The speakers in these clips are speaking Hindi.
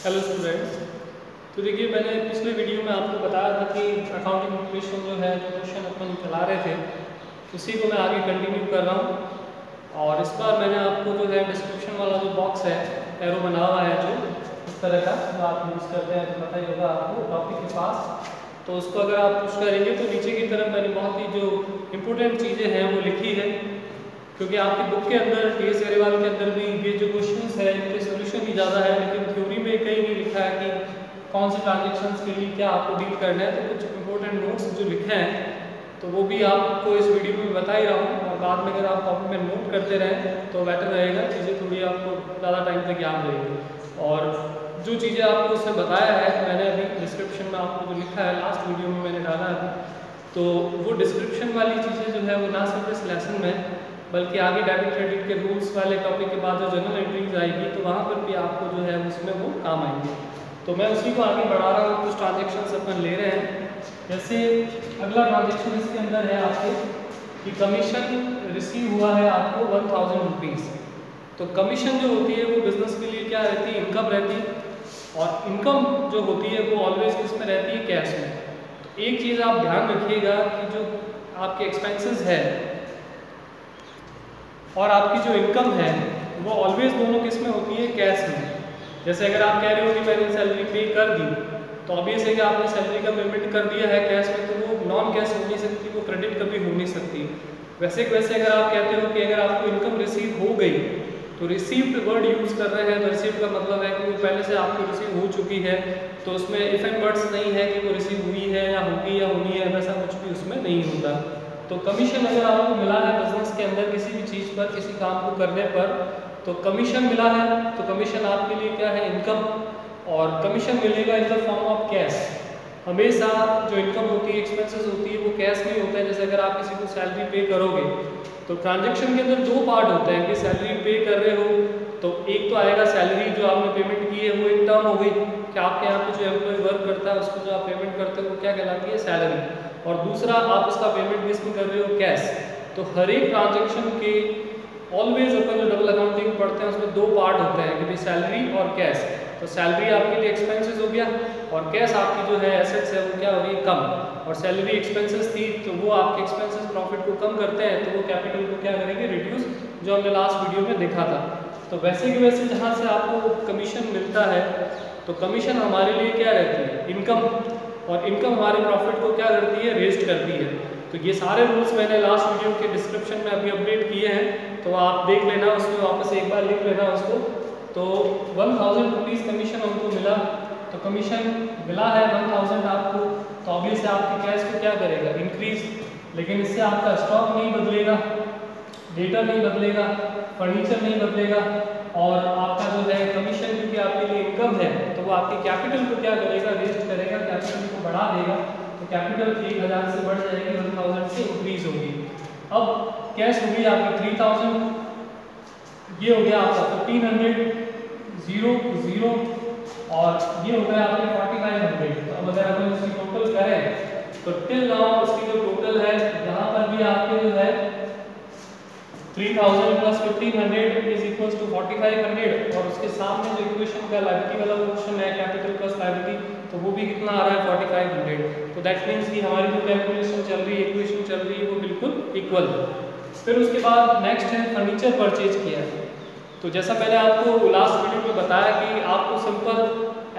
Hello students. तो देखिए, मैंने पिछले वीडियो में आपको बताया था कि अकाउंटिंग इक्वेशन जो है जो क्वेश्चन अपन चला रहे थे उसी को मैं आगे कंटिन्यू कर रहा हूँ। और इस बार मैंने आपको जो है डिस्क्रिप्शन वाला जो बॉक्स है, एरो बना हुआ है जो इस तरह का जो आप यूज़ करते हैं, तो पता ही होगा आपको टॉपिक के पास। तो उसको अगर आप पुश करेंगे तो नीचे की तरफ मैंने बहुत ही जो इम्पोर्टेंट चीज़ें हैं वो लिखी है, क्योंकि आपकी बुक के अंदर टीएस गरेवाल के अंदर भी ये जो क्वेश्चंस है इनके सॉल्यूशन ही ज़्यादा है, लेकिन थ्योरी में कहीं नहीं लिखा है कि कौन से ट्रांजेक्शन्स के लिए क्या आपको डील करना है। तो कुछ इंपॉर्टेंट नोट्स जो लिखे हैं तो वो भी आपको इस वीडियो में बता ही रहा हूँ, और बाद में अगर आप कॉपी में नोट करते रहें तो बेटर रहेगा, चीज़ें थोड़ी आपको ज़्यादा टाइम तक याद रहेगी। और जो चीज़ें आपको उसमें बताया है मैंने अभी डिस्क्रिप्शन में आपको जो लिखा है लास्ट वीडियो में मैंने डाला है, तो वो डिस्क्रिप्शन वाली चीज़ें जो है वो ना सिर्फ इस लेसन में बल्कि आगे डेबिट क्रेडिट के रूल्स वाले टॉपिक के बाद जो जनरल एंट्रीज आएगी तो वहाँ पर भी आपको जो है उसमें वो काम आएंगे। तो मैं उसी को आगे बढ़ा रहा हूँ। कुछ ट्रांजेक्शन्स अपन ले रहे हैं, जैसे अगला ट्रांजेक्शन इसके अंदर है आपके कि कमीशन रिसीव हुआ है आपको 1000 रुपीज़। तो कमीशन जो होती है वो बिजनेस के लिए क्या रहती है, इनकम रहती है, और इनकम जो होती है वो ऑलवेज किस में रहती है, कैश में। तो एक चीज़ आप ध्यान रखिएगा कि जो आपके एक्सपेंसेस है और आपकी जो इनकम है वो ऑलवेज दोनों किस में होती है, कैश में। जैसे अगर आप कह रहे हो कि मैंने सैलरी पे कर दी, तो ऑब्वियस है कि आपने सैलरी का पेमेंट कर दिया है कैश में, तो वो नॉन कैश हो नहीं सकती, वो क्रेडिट कभी हो नहीं सकती। वैसे अगर आप कहते हो कि अगर आपको इनकम रिसीव हो गई, तो रिसीव्ड वर्ड यूज़ कर रहे हैं, तो रिसीव का मतलब है कि वो पहले से आपको रिसीव हो चुकी है, तो उसमें इफ एंड बट्स नहीं है कि वो रिसीव हुई है या होगी या होनी है, वैसा कुछ भी उसमें नहीं होता। तो कमीशन अगर आपको मिला है बिजनेस के अंदर किसी भी चीज़ पर, किसी काम को करने पर, तो कमीशन मिला है, तो कमीशन आपके लिए क्या है, इनकम। और कमीशन मिलेगा in the form of cash. हमेशा जो इनकम होती है, एक्सपेंसेस होती है, वो कैश में होता है। जैसे अगर आप किसी को सैलरी पे करोगे तो ट्रांजेक्शन के अंदर दो पार्ट होते हैं कि सैलरी पे कर रहे हो तो एक तो आएगा सैलरी जो आपने पेमेंट की है, वो एक टर्म हो गई कि आपके यहाँ पे जो एम्प्लॉय वर्क करता है उसको जो आप पेमेंट करते हो वो क्या कहलाती है, सैलरी। और दूसरा आप उसका पेमेंट किस में कर रहे हो, कैश। तो हर एक ट्रांजेक्शन के ऑलवेज अपन जो डबल अकाउंटिंग पढ़ते हैं उसमें दो पार्ट होते हैं कि भाई सैलरी और कैश। तो सैलरी आपके लिए एक्सपेंसेस हो गया और कैश आपकी जो है एसेट्स है वो क्या हो रही है, कम। और सैलरी एक्सपेंसेस थी तो वो आपके एक्सपेंसेस प्रॉफिट को कम करते हैं, तो वो कैपिटल को क्या करेंगे, रिड्यूस, जो हमने लास्ट वीडियो में देखा था। तो वैसे कि वैसे जहाँ से आपको कमीशन मिलता है तो कमीशन हमारे लिए क्या रहती है, इनकम। और इनकम हमारे प्रॉफिट को क्या करती है, रेस्ट करती है। तो ये सारे रूल्स मैंने लास्ट वीडियो के डिस्क्रिप्शन में अभी अपडेट किए हैं, तो आप देख लेना, उसमें वापस एक बार लिख लेना उसको। तो 1000 रुपीज़ कमीशन हमको मिला, तो कमीशन मिला है 1000 आपको, तो ऑब्वियसली आपकी कैश को क्या करेगा, इंक्रीज। लेकिन इससे आपका स्टॉक नहीं बदलेगा, डेटा नहीं बदलेगा, फर्नीचर नहीं बदलेगा, और आपका जो है कमीशन क्योंकि आपके लिए इनकम है तो वो आपके कैपिटल को क्या करेगा, रेस्ट करेगा, कैपिटल को बढ़ा देगा। तो कैपिटल 1000 से बढ़ जाएगी, 1000 से इंक्रीज होगी। अब कैश होगी आपकी 3000, ये हो गया आपका 1500, 0 और ये हो गया आपके 4500। तो अब अगर हम इसकी टोटल करें तो टिल नाउ इसकी जो टोटल है यहाँ पर भी आपके जो है 3000 प्लस 1500 इज इक्वल्स टू 4500, और उसके सामने जो इक्वेशन का लायबिलिटी वाला क्वेश्चन है, कैपिटल प्लस लायबिलिटी, तो वो भी कितना आ रहा है, 4500। तो दैट मीन्स कि हमारी जो कैलकुलेशन चल रही है, इक्वेशन चल रही है, वो बिल्कुल इक्वल है। फिर उसके बाद नेक्स्ट है फर्नीचर परचेज किया है। तो जैसा मैंने आपको लास्ट वीडियो में बताया कि आपको सिंपल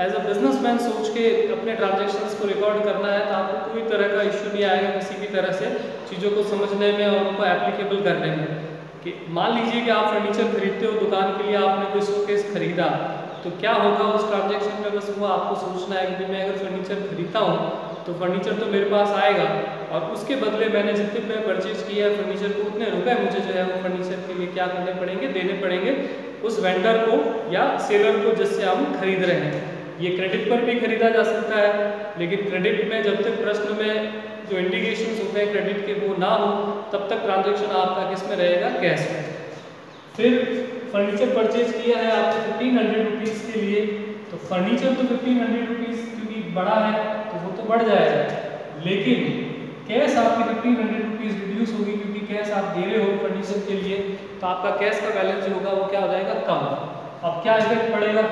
एज अ बिजनेसमैन सोच के अपने ट्रांजेक्शन्स को रिकॉर्ड करना है, तो आपको कोई तरह का इश्यू नहीं आएगा किसी भी तरह से चीज़ों को समझने में और उनको एप्लीकेबल करने में। कि मान लीजिए कि आप फर्नीचर खरीदते हो दुकान के लिए, आपने कोई शोकेस खरीदा, तो क्या होगा उस ट्रांजेक्शन में, बस वो आपको सोचना है कि मैं अगर फर्नीचर खरीदता हूँ तो फर्नीचर तो मेरे पास आएगा, और उसके बदले मैंने जितने में परचेज किया है फर्नीचर को, उतने रुपए मुझे जो है वो फर्नीचर के लिए क्या करने पड़ेंगे, देने पड़ेंगे उस वेंडर को या सेलर को जिससे हम खरीद रहे हैं। ये क्रेडिट पर भी खरीदा जा सकता है, लेकिन क्रेडिट में जब तक प्रश्न में जो इंडिकेशंस होते हैं क्रेडिट के वो ना हो तब तक ट्रांजेक्शन आपका किस में रहेगा, कैश में। फिर फर्नीचर परचेज किया है आपने 1500 रुपीज़ के लिए, तो फर्नीचर तो 1500 रुपीज़ क्योंकि बड़ा है तो वो तो बढ़ जाएगा, लेकिन कैश आपकी 1500 रुपीज़ रिड्यूस होगी क्योंकि कैश आप दे रहे हो फर्नीचर के लिए, तो आपका कैश का बैलेंस जो होगा वो क्या हो जाएगा, कम। अब क्या इफेक्ट पड़ेगा,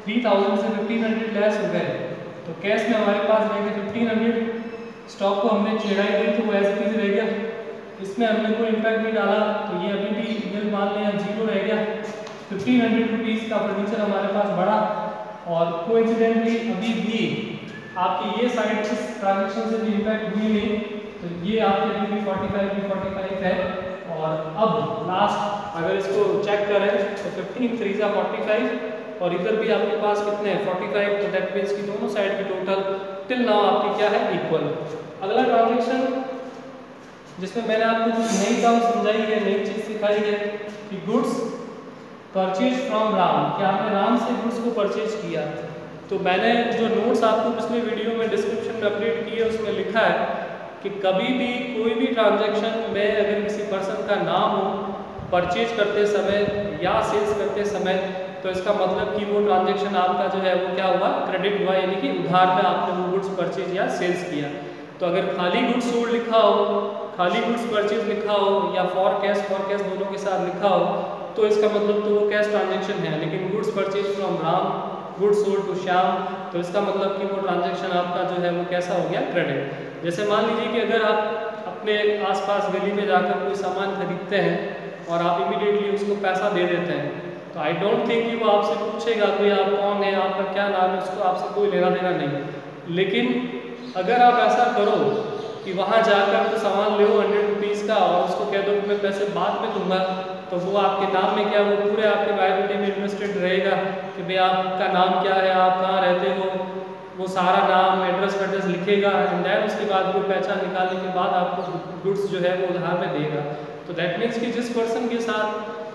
3000 से 1500 लेस हो गए, तो कैश में हमारे पास रह गए 1500। स्टॉक को हमने छेड़ा ही नहीं तो वो एज इट इज रह गया, इसमें हमने कोई इम्पैक्ट नहीं डाला, तो ये अभी भी निल मान लें जीरो रह गया। 1500 रुपीज़ का फर्नीचर हमारे पास बढ़ा, और कोइंसिडेंटली अभी भी आपकी ये साइड इस ट्रांजेक्शन से भी इम्पैक्ट हुई नहीं, तो ये आपके अभी भी 45 है। और अब लास्ट अगर इसको चेक करें तो 15 3 जा 45, और इधर भी आपके पास कितने हैं 45, तो दैट मीन्स कि दोनों साइड की टोटल टिल नाउ आपकी क्या है इक्वल। अगला ट्रांजेक्शन जिसमें मैंने आपको कुछ नई टर्म समझाई है, नई चीज़ सिखाई है कि गुड्स परचेज फ्रॉम राम, कि आपने राम से गुड्स को परचेज किया। तो मैंने जो नोट्स आपको पिछले वीडियो में डिस्क्रिप्शन में अपडेट किए उसमें लिखा है कि कभी भी कोई भी ट्रांजैक्शन में अगर किसी पर्सन का नाम हो परचेज करते समय या सेल्स करते समय, तो इसका मतलब कि वो ट्रांजैक्शन आपका जो है वो क्या हुआ, क्रेडिट हुआ, यानी कि उधार में आपने वो गुड्स परचेज या सेल्स किया। तो अगर खाली गुड्स सोल्ड लिखा हो, खाली गुड्स परचेज लिखा हो, या फॉर कैश दोनों के साथ लिखा हो, तो इसका मतलब तो वो कैश ट्रांजैक्शन है। लेकिन goods purchase from Ram, goods sold to Shyam, तो इसका मतलब कि वो ट्रांजैक्शन आपका जो है वो कैसा हो गया, क्रेडिट। जैसे मान लीजिए कि अगर आप अपने आसपास गली में जाकर कोई सामान खरीदते हैं और आप इमीडिएटली उसको पैसा दे देते हैं, तो आई डोंट थिंक कि वो आपसे पूछेगा कोई आप कौन है, आपका क्या नाम है, उसको आपसे कोई लेना देना नहीं। लेकिन अगर आप ऐसा करो कि वहाँ जाकर तो सामान ले 100 रुपीज़ का और उसको कह दो कि मैं पैसे बाद में दूंगा, तो वो आपके नाम में क्या, वो पूरे आपके बायोडेटा में इन्वेस्टेड रहेगा कि भाई आपका नाम क्या है, आप कहाँ रहते हो, वो सारा नाम एड्रेस वेड्रेस लिखेगा, एंड देन उसके बाद वो पहचान निकालने के बाद आपको गुड्स जो है वो उधार में देगा। तो दैट मीन्स कि जिस पर्सन के साथ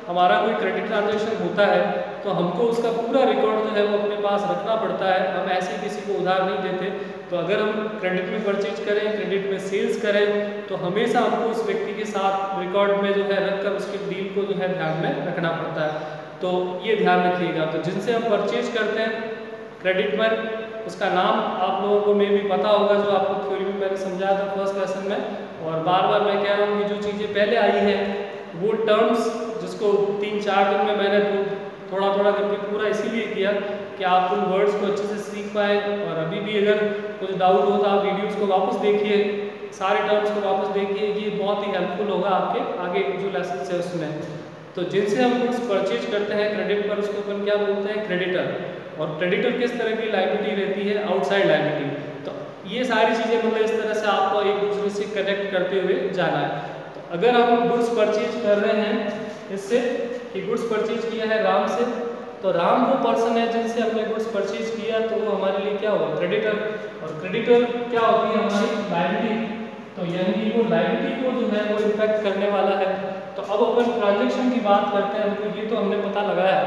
हमारा कोई क्रेडिट ट्रांजैक्शन होता है तो हमको उसका पूरा रिकॉर्ड जो है वो अपने पास रखना पड़ता है, हम ऐसे किसी को उधार नहीं देते। तो अगर हम क्रेडिट में परचेज करें, क्रेडिट में सेल्स करें, तो हमेशा हमको उस व्यक्ति के साथ रिकॉर्ड में जो है रखकर उसके डील को जो है ध्यान में रखना पड़ता है। तो ये ध्यान रखिएगा। तो जिनसे हम परचेज करते हैं क्रेडिट पर, उसका नाम आप लोगों को में भी पता होगा, जो आपको थ्योरी में मैंने समझाया था फर्स्ट लेसन में, और बार बार मैं कह रहा हूँ कि जो चीज़ें पहले आई हैं वो टर्म्स जिसको 3-4 दिन में मैंने थोड़ा थोड़ा करके पूरा इसीलिए किया कि आप उन वर्ड्स को अच्छे से सीख पाए। और अभी भी अगर कुछ डाउट हो तो आप वीडियोस को वापस देखिए, सारे टर्म्स को वापस देखिए, ये बहुत ही हेल्पफुल होगा आपके आगे जो लेसन है उसमें। तो जिनसे हम गुड्स परचेज करते हैं क्रेडिट पर, उसको अपन क्या बोलते हैं, क्रेडिटर। और क्रेडिटर किस तरह की लायबिलिटी रहती है, आउटसाइड लायबिलिटी। तो ये सारी चीज़ें मतलब इस तरह से आपको एक दूसरे से कनेक्ट करते हुए जाना है। तो अगर हम गुड्स परचेज कर रहे हैं इससे कि गुड्स परचेज किया है राम से, तो राम वो पर्सन है जिनसे हमने गुड्स परचेज किया, तो वो हमारे लिए क्या हुआ, क्रेडिटर। और क्रेडिटर क्या होती है, हमारी लायबिलिटी। तो यानी कि वो लायबिलिटी को जो है वो इम्पैक्ट करने वाला है। तो अब अपन ट्रांजैक्शन की बात करते हैं। तो ये तो हमने पता लगाया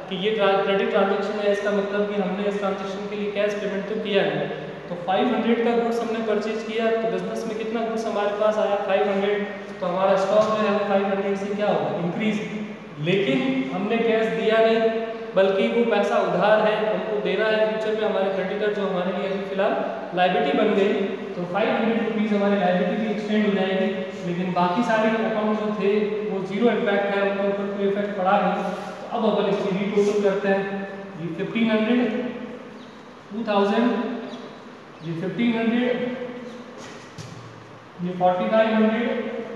कि ये क्रेडिट ट्रांजैक्शन है, इसका मतलब कि हमने इस ट्रांजैक्शन के लिए कैश पेमेंट तो किया है। तो 500 का गुड्स हमने परचेज किया, तो बिजनेस में कितना गुड्स हमारे पास आया, 500। तो हमारा स्टॉक जो है वो 500 से क्या होगा, इंक्रीज। लेकिन हमने कैश दिया नहीं, बल्कि वो पैसा उधार है, हमको देना है फ्यूचर में हमारे क्रेडिटर, जो हमारे लिए अभी फिलहाल लायबिलिटी बन गई। तो 500 रुपीज़ हमारी लायबिलिटी भी एक्सटेंड हो जाएगी, लेकिन बाकी सारे अकाउंट जो थे वो जीरो इम्पैक्ट है, उनके ऊपर कोई इफेक्ट पड़ा नहीं। तो अब अपन इसकी रीटोटल करते हैं। ये 1500, 2000, ये 1500, ये 4500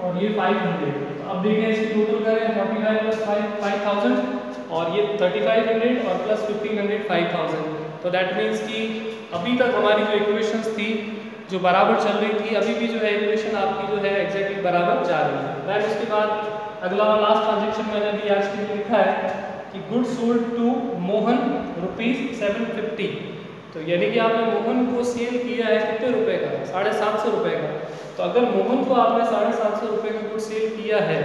और ये 500। तो अब देखिए इसकी टोटल करें, 45 प्लस 5000, और ये 3500 और प्लस 1500 5000। तो दैट मीन्स कि अभी तक हमारी जो इक्वेशंस थी जो बराबर चल रही थी, अभी भी जो है इक्वेशन आपकी जो है एग्जैक्टली बराबर जा रही है। दैन उसके बाद अगला और लास्ट ट्रांजेक्शन मैंने अभी आज के लिए लिखा है कि गुड्स सोल्ड टू मोहन ₹750। तो यानी कि आपने मोहन को सेल किया है कितने रुपए का, 750 रुपये का। तो अगर मोहन को आपने 750 रुपये का गुड्स सेल किया है,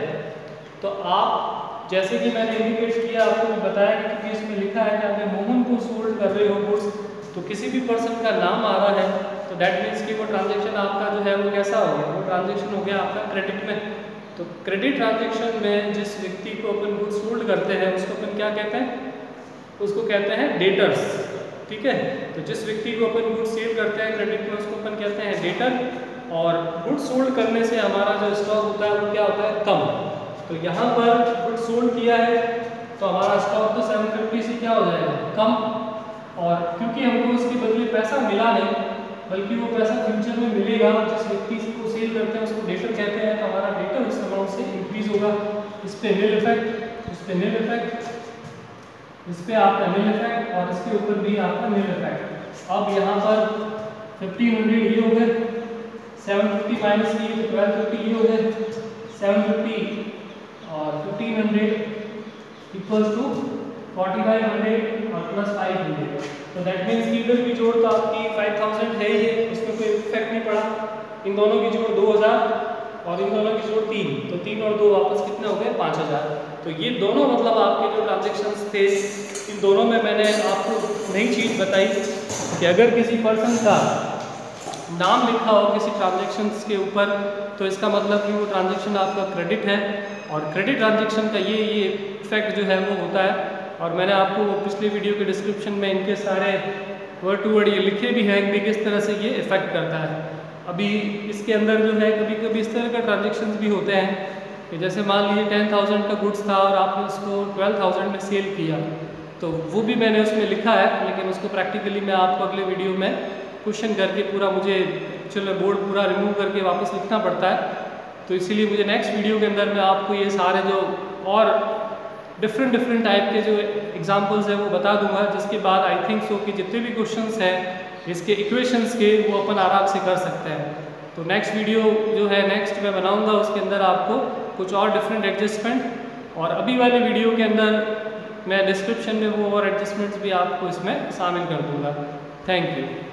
तो आप जैसे कि मैंने इंडिकेट किया, आपको बताया कि इसमें लिखा है कि आपने मोहन को सोल्ड कर रहे हो गुड्स, तो किसी भी पर्सन का नाम आ रहा है, तो दैट मीन्स कि वो ट्रांजेक्शन आपका जो है वो कैसा हो गया, वो ट्रांजेक्शन हो गया आपका क्रेडिट में। तो क्रेडिट ट्रांजेक्शन में जिस व्यक्ति को अपन गुड्स सोल्ड करते हैं उसको अपन क्या कहते हैं, उसको कहते हैं डेटर्स। ठीक है, तो जिस व्यक्ति को अपन गुड्स सेल करते हैं क्रेडिट में उसको अपन कहते हैं डेटर। और गुड्स सोल्ड करने से हमारा जो स्टॉक होता है वो क्या होता है, कम। तो यहाँ पर गुड्स सोल्ड किया है तो हमारा स्टॉक तो 750 से क्या हो जाएगा, कम। और क्योंकि हमको उसके बदले पैसा मिला नहीं, बल्कि वो पैसा फ्यूचर में मिलेगा, जिस व्यक्ति को सेल करते हैं उसको डेटर कहते हैं, तो हमारा डेटर उस अमाउंट से इंक्रीज होगा। इस पे नील इफेक्ट, इस पे नील इफेक्ट, इस पे आपका नील इफेक्ट और इसके ऊपर भी आपका नील इफेक्ट। अब यहाँ पर 1500 ये हो गए, 750 माइनस ये 1250 ये हो गए, 750 और 1500 इक्वल्स टू 4500 और प्लस 500। तो दैट मीन्स कि इधर की जोड़ तो आपकी 5000 है ही है, उसमें कोई इफेक्ट नहीं पड़ा। इन दोनों की जोड़ 2000 और इन दोनों की जोड़ 3, तो 3 और 2 वापस कितने हो गए 5000। तो ये दोनों मतलब आपके जो ट्रांजेक्शन्स थे, इन दोनों में मैंने आपको नई चीज़ बताई कि अगर किसी पर्सन का नाम लिखा हो किसी ट्रांजेक्शन्स के ऊपर, तो इसका मतलब कि वो ट्रांजेक्शन आपका क्रेडिट है, और क्रेडिट ट्रांजेक्शन का ये इफेक्ट जो है वो होता है। और मैंने आपको पिछले वीडियो के डिस्क्रिप्शन में इनके सारे वर्ड टू वर्ड ये लिखे भी हैं कि किस तरह से ये इफेक्ट करता है। अभी इसके अंदर जो है कभी कभी इस तरह का ट्रांजेक्शन्स भी होते हैं कि जैसे मान लीजिए 10,000 का गुड्स था और आपने उसको 12,000 में सेल किया, तो वो भी मैंने उसमें लिखा है, लेकिन उसको प्रैक्टिकली मैं आपको अगले वीडियो में क्वेश्चन करके पूरा मुझे चलो बोर्ड पूरा रिमूव करके वापस लिखना पड़ता है। तो इसीलिए मुझे नेक्स्ट वीडियो के अंदर मैं आपको ये सारे जो और डिफरेंट टाइप के जो एग्जांपल्स हैं वो बता दूंगा, जिसके बाद आई थिंक सो कि जितने भी क्वेश्चंस हैं इसके इक्वेशंस के वो अपन आराम से कर सकते हैं। तो नेक्स्ट वीडियो जो है नेक्स्ट मैं बनाऊंगा, उसके अंदर आपको कुछ और डिफरेंट एडजस्टमेंट, और अभी वाले वीडियो के अंदर मैं डिस्क्रिप्शन में वो और एडजस्टमेंट्स भी आपको इसमें शामिल कर दूंगा। Thank you.